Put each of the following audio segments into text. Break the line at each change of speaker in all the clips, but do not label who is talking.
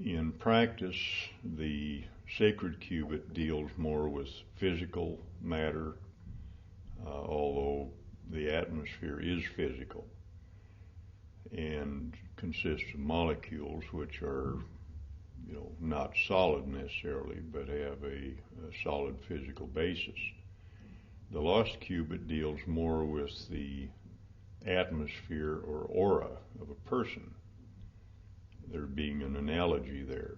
In practice, the sacred cubit deals more with physical matter, although the atmosphere is physical and consists of molecules which are, not solid necessarily, but have a solid physical basis. The lost cubit deals more with the atmosphere or aura of a person, there being an analogy there.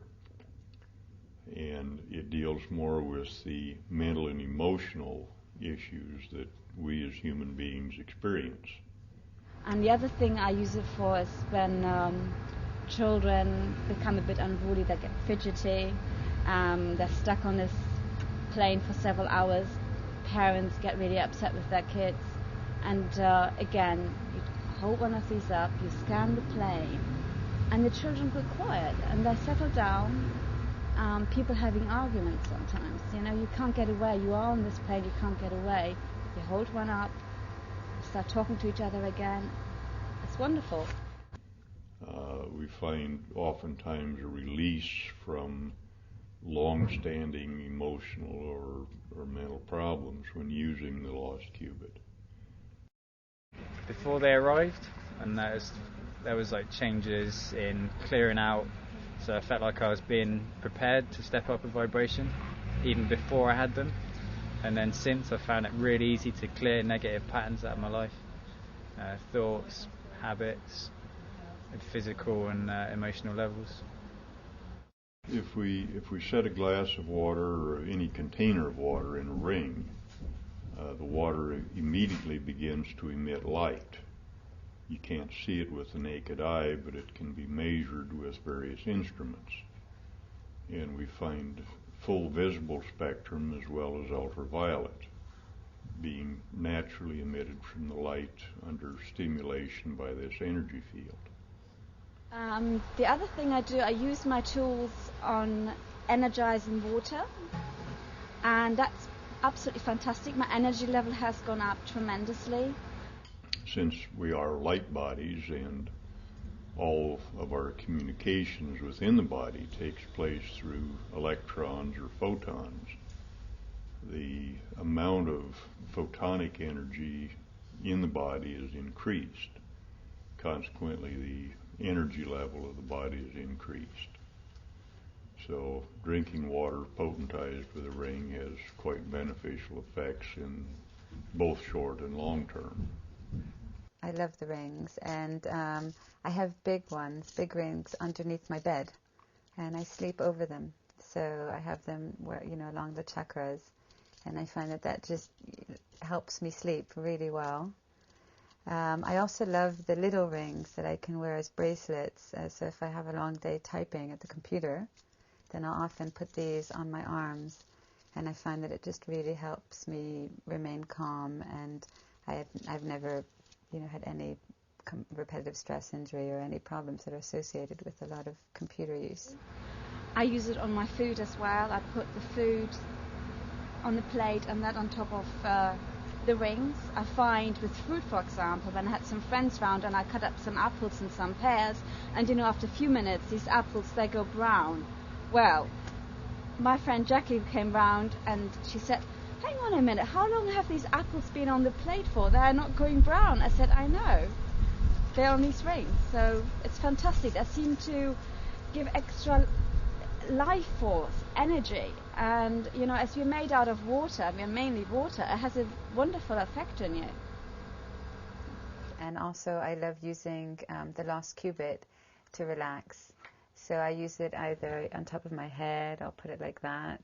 And it deals more with the mental and emotional issues that we as human beings experience.
And the other thing I use it for is when children become a bit unruly, they get fidgety, they're stuck on this plane for several hours, parents get really upset with their kids, and again, you hold one of these up, you scan the plane, and the children go quiet, and they settle down. People having arguments sometimes, you can't get away, you are on this plane, you can't get away. You hold one up, start talking to each other again. It's wonderful.
We find oftentimes a release from long-standing emotional or mental problems when using the lost cubit.
Before they arrived, and there was like changes in clearing out, so I felt like I was being prepared to step up a vibration even before I had them. And then since, I found it really easy to clear negative patterns out of my life, thoughts, habits, at physical and emotional levels.
If we set a glass of water or any container of water in a ring, the water immediately begins to emit light. You can't see it with the naked eye, but it can be measured with various instruments. And we find full visible spectrum as well as ultraviolet being naturally emitted from the light under stimulation by this energy field.
The other thing I do, I use my tools on energizing water, and that's absolutely fantastic. My energy level has gone up tremendously.
Since we are light bodies and all of our communications within the body takes place through electrons or photons, the amount of photonic energy in the body is increased. Consequently, the energy level of the body is increased. So drinking water potentized with a ring has quite beneficial effects in both short and long term.
I love the rings, and I have big rings underneath my bed, and I sleep over them. So I have them along the chakras, and I find that just helps me sleep really well. I also love the little rings that I can wear as bracelets. So if I have a long day typing at the computer, then I'll often put these on my arms, and I find that it just really helps me remain calm. And I've never, had any repetitive stress injury or any problems that are associated with a lot of computer use.
I use it on my food as well. I put the food on the plate and that on top of the rings. I find with fruit, for example, when I had some friends round and I cut up some apples and some pears, and after a few minutes these apples, they go brown. Well, my friend Jackie came round and she said, "Hang on a minute, how long have these apples been on the plate for? They're not going brown." I said, "I know. They're on these rings." So it's fantastic. They seem to give extra life force, energy, and as we're made out of water, we're mainly water, it has a wonderful effect on you.
And also I love using the lost cubit to relax. So I use it either on top of my head, I'll put it like that,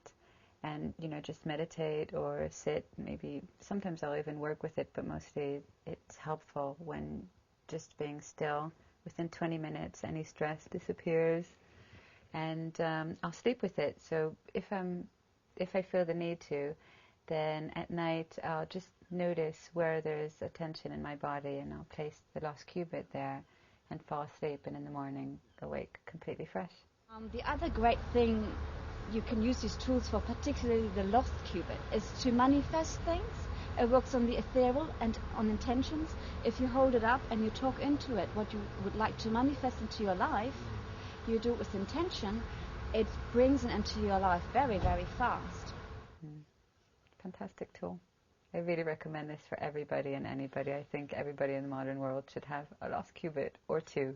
and just meditate or sit. Maybe sometimes I'll even work with it, but mostly it's helpful when just being still. Within 20 minutes any stress disappears, and I'll sleep with it. So if I feel the need to, then at night I'll just notice where there's a tension in my body, and I'll place the lost cubit there and fall asleep, and in the morning awake completely fresh.
The other great thing you can use these tools for, particularly the lost cubit, is to manifest things. It works on the ethereal and on intentions. If you hold it up and you talk into it what you would like to manifest into your life, you do it with intention, it brings it into your life very, very fast.
Fantastic tool. I really recommend this for everybody and anybody. I think everybody in the modern world should have a lost qubit or two.